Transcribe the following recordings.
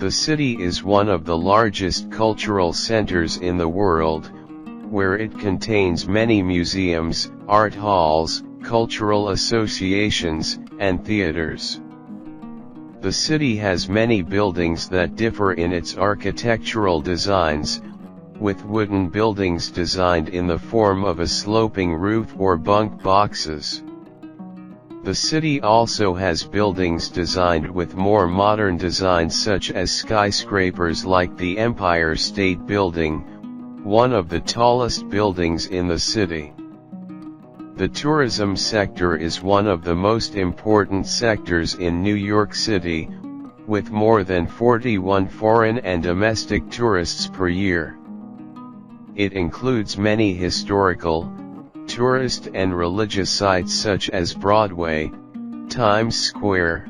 The city is one of the largest cultural centers in the world, where it contains many museums, art halls, cultural associations, and theaters. The city has many buildings that differ in its architectural designs, with wooden buildings designed in the form of a sloping roof or bunk boxes. The city also has buildings designed with more modern designs such as skyscrapers like the Empire State Building, one of the tallest buildings in the city. The tourism sector is one of the most important sectors in New York City, with more than 41 foreign and domestic tourists per year. It includes many historical, tourist and religious sites such as Broadway, Times Square,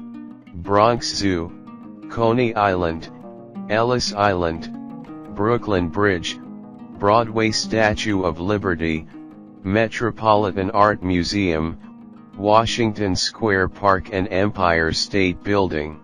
Bronx Zoo, Coney Island, Ellis Island, Brooklyn Bridge, Broadway Statue of Liberty, Metropolitan Art Museum, Washington Square Park and Empire State Building.